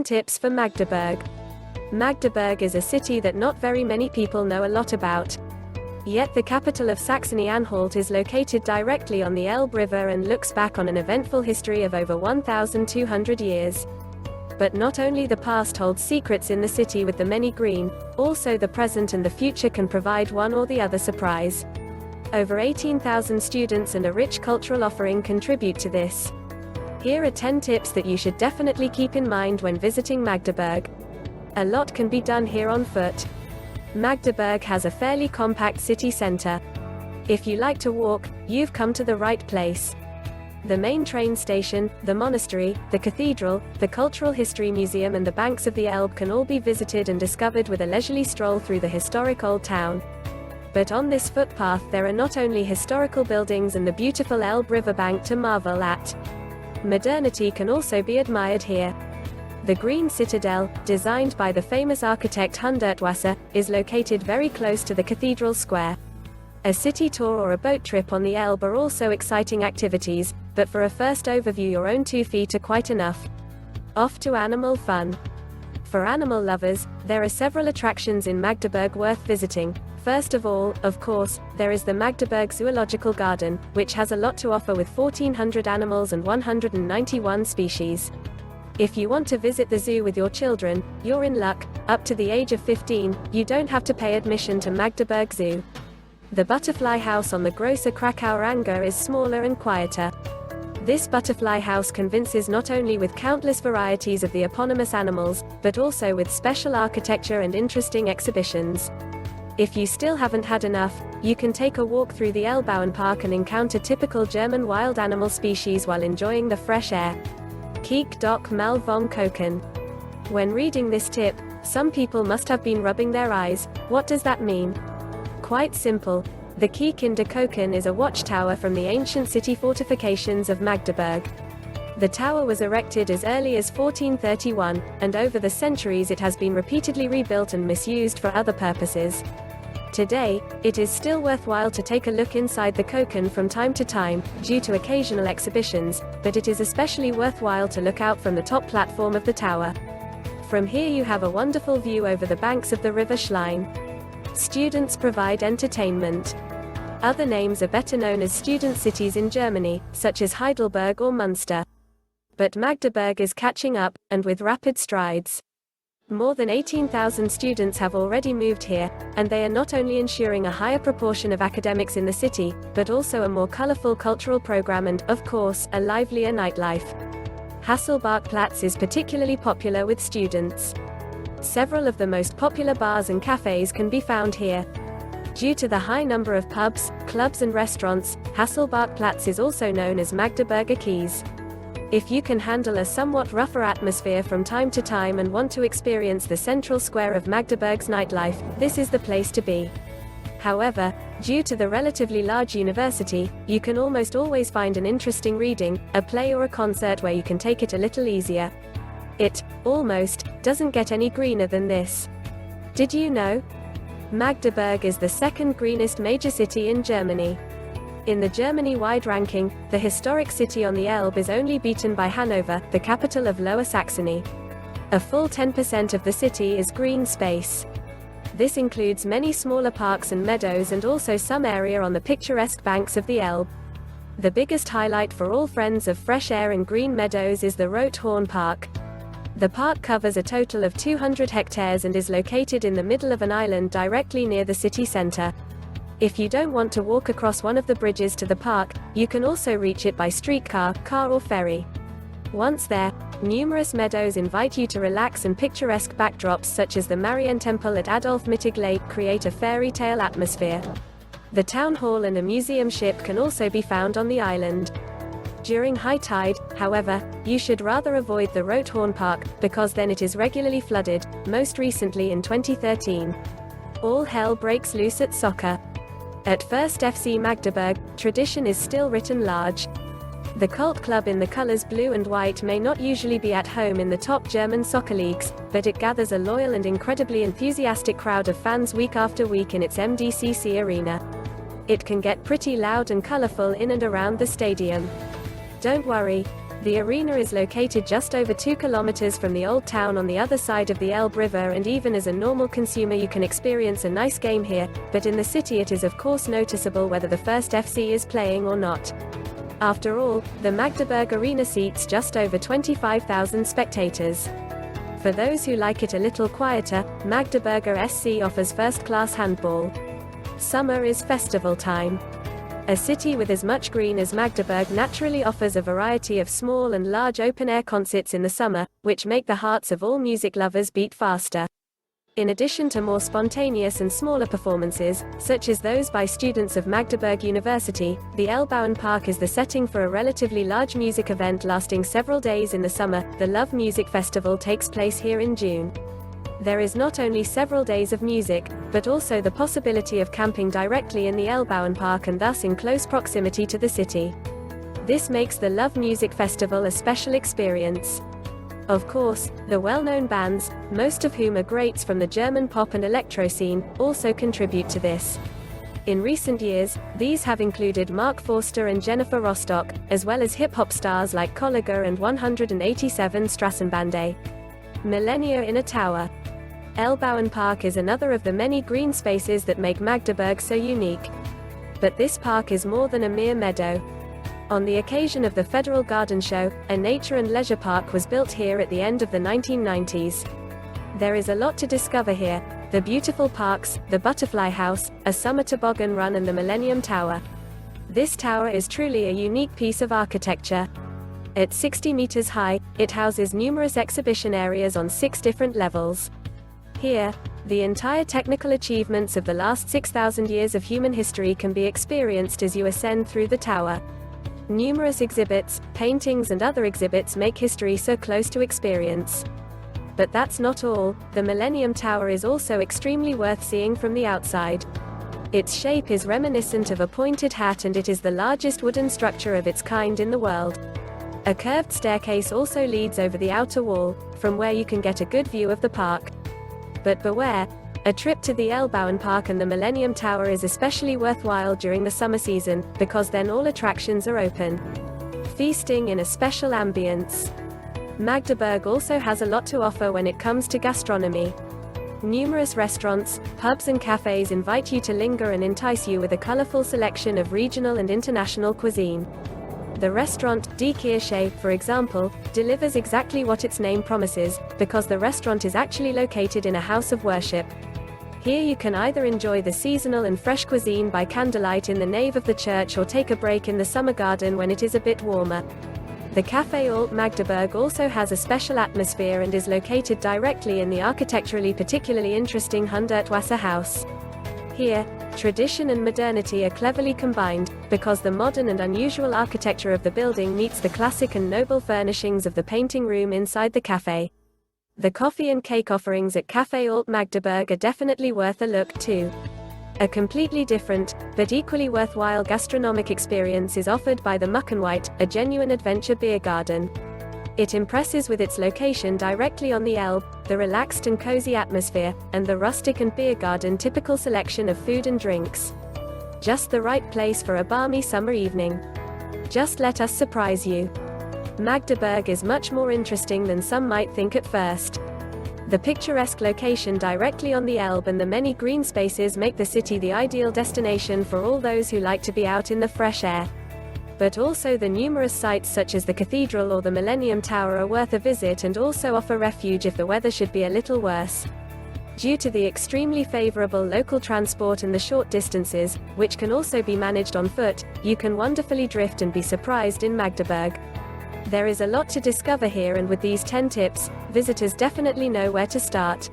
tips for Magdeburg. Magdeburg is a city that not very many people know a lot about. Yet the capital of Saxony-Anhalt is located directly on the Elbe River and looks back on an eventful history of over 1,200 years. But not only the past holds secrets in the city with the many green, also the present and the future can provide one or the other surprise. Over 18,000 students and a rich cultural offering contribute to this. Here are 10 tips that you should definitely keep in mind when visiting Magdeburg. A lot can be done here on foot. Magdeburg has a fairly compact city center. If you like to walk, you've come to the right place. The main train station, the monastery, the cathedral, the Cultural History Museum and the banks of the Elbe can all be visited and discovered with a leisurely stroll through the historic old town. But on this footpath there are not only historical buildings and the beautiful Elbe riverbank to marvel at. Modernity can also be admired here. The Green Citadel, designed by the famous architect Hundertwasser, is located very close to the cathedral square. A city tour or a boat trip on the Elbe are also exciting activities, but for a first overview your own 2 feet are quite enough. Off to animal fun. For animal lovers, there are several attractions in Magdeburg worth visiting. First of all, of course, there is the Magdeburg Zoological Garden, which has a lot to offer with 1,400 animals and 191 species. If you want to visit the zoo with your children, you're in luck. Up to the age of 15, you don't have to pay admission to Magdeburg Zoo. The butterfly house on the Große Krakauer Anger is smaller and quieter. This butterfly house convinces not only with countless varieties of the eponymous animals, but also with special architecture and interesting exhibitions. If you still haven't had enough, you can take a walk through the Elbauern Park and encounter typical German wild animal species while enjoying the fresh air. Kiek, doch vom Köken. When reading this tip, some people must have been rubbing their eyes. What does that mean? Quite simple. The Kiek in der Köken is a watchtower from the ancient city fortifications of Magdeburg. The tower was erected as early as 1431, and over the centuries it has been repeatedly rebuilt and misused for other purposes. Today, it is still worthwhile to take a look inside the Köken from time to time, due to occasional exhibitions, but it is especially worthwhile to look out from the top platform of the tower. From here you have a wonderful view over the banks of the river Schlein. Students provide entertainment. Other names are better known as student cities in Germany, such as Heidelberg or Münster. But Magdeburg is catching up, and with rapid strides. More than 18,000 students have already moved here, and they are not only ensuring a higher proportion of academics in the city, but also a more colorful cultural program and, of course, a livelier nightlife. Hasselbachplatz is particularly popular with students. Several of the most popular bars and cafes can be found here. Due to the high number of pubs, clubs and restaurants, Hasselbachplatz is also known as Magdeburger Kies. If you can handle a somewhat rougher atmosphere from time to time and want to experience the central square of Magdeburg's nightlife, this is the place to be. However, due to the relatively large university, you can almost always find an interesting reading, a play or a concert where you can take it a little easier. It, almost, doesn't get any greener than this. Did you know? Magdeburg is the second greenest major city in Germany. In the Germany-wide ranking, the historic city on the Elbe is only beaten by Hanover, the capital of Lower Saxony. A full 10% of the city is green space. This includes many smaller parks and meadows and also some area on the picturesque banks of the Elbe. The biggest highlight for all friends of fresh air and green meadows is the Rothorn Park. The park covers a total of 200 hectares and is located in the middle of an island directly near the city center. If you don't want to walk across one of the bridges to the park, you can also reach it by streetcar, car or ferry. Once there, numerous meadows invite you to relax and picturesque backdrops such as the Marientemple at Adolf-Mittag-lake create a fairy tale atmosphere. The town hall and a museum ship can also be found on the island. During high tide, however, you should rather avoid the Rothorn Park, because then it is regularly flooded, most recently in 2013. All hell breaks loose at soccer. At First FC Magdeburg, tradition is still written large. The cult club in the colors blue and white may not usually be at home in the top German soccer leagues, but it gathers a loyal and incredibly enthusiastic crowd of fans week after week in its MDCC-Arena. It can get pretty loud and colorful in and around the stadium. Don't worry, The arena is located just over 2 kilometers from the old town on the other side of the Elbe River, and even as a normal consumer you can experience a nice game here, but in the city it is of course noticeable whether the first FC is playing or not. After all, the Magdeburg Arena seats just over 25,000 spectators. For those who like it a little quieter, Magdeburger SC offers first-class handball. Summer is festival time. A city with as much green as Magdeburg naturally offers a variety of small and large open-air concerts in the summer, which make the hearts of all music lovers beat faster. In addition to more spontaneous and smaller performances, such as those by students of Magdeburg University, the Elbe Park is the setting for a relatively large music event lasting several days in the summer. The Love Music Festival takes place here in June. There is not only several days of music, but also the possibility of camping directly in the Elbe Park and thus in close proximity to the city. This makes the Love Music Festival a special experience. Of course, the well-known bands, most of whom are greats from the German pop and electro scene, also contribute to this. In recent years, these have included Mark Forster and Jennifer Rostock, as well as hip-hop stars like Kollega and 187 Strassenbande. Millennia in a tower. Elbe Park is another of the many green spaces that make Magdeburg so unique. But this park is more than a mere meadow. On the occasion of the Federal Garden Show, a nature and leisure park was built here at the end of the 1990s. There is a lot to discover here: the beautiful parks, the Butterfly House, a summer toboggan run, and the Millennium Tower. This tower is truly a unique piece of architecture. At 60 meters high, it houses numerous exhibition areas on 6 different levels. Here, the entire technical achievements of the last 6,000 years of human history can be experienced as you ascend through the tower. Numerous exhibits, paintings and other exhibits make history so close to experience. But that's not all. The Millennium Tower is also extremely worth seeing from the outside. Its shape is reminiscent of a pointed hat, and it is the largest wooden structure of its kind in the world. A curved staircase also leads over the outer wall, from where you can get a good view of the park. But beware, a trip to the Elbe Park and the Millennium Tower is especially worthwhile during the summer season, because then all attractions are open. Feasting in a special ambience. Magdeburg also has a lot to offer when it comes to gastronomy. Numerous restaurants, pubs and cafes invite you to linger and entice you with a colorful selection of regional and international cuisine. The restaurant, Die Kirche, for example, delivers exactly what its name promises, because the restaurant is actually located in a house of worship. Here you can either enjoy the seasonal and fresh cuisine by candlelight in the nave of the church, or take a break in the summer garden when it is a bit warmer. The Café Alt-Magdeburg also has a special atmosphere and is located directly in the architecturally particularly interesting Hundertwasser house. Here, tradition and modernity are cleverly combined, because the modern and unusual architecture of the building meets the classic and noble furnishings of the painting room inside the cafe. The coffee and cake offerings at Café Alt-Magdeburg are definitely worth a look too. A completely different, but equally worthwhile gastronomic experience is offered by the Muckenweit, a genuine adventure beer garden. It impresses with its location directly on the Elbe, the relaxed and cozy atmosphere, and the rustic and beer garden typical selection of food and drinks. Just the right place for a balmy summer evening. Just let us surprise you. Magdeburg is much more interesting than some might think at first. The picturesque location directly on the Elbe and the many green spaces make the city the ideal destination for all those who like to be out in the fresh air. But also the numerous sites such as the cathedral or the Millennium Tower are worth a visit, and also offer refuge if the weather should be a little worse. Due to the extremely favorable local transport and the short distances, which can also be managed on foot, you can wonderfully drift and be surprised in Magdeburg. There is a lot to discover here, and with these 10 tips, visitors definitely know where to start.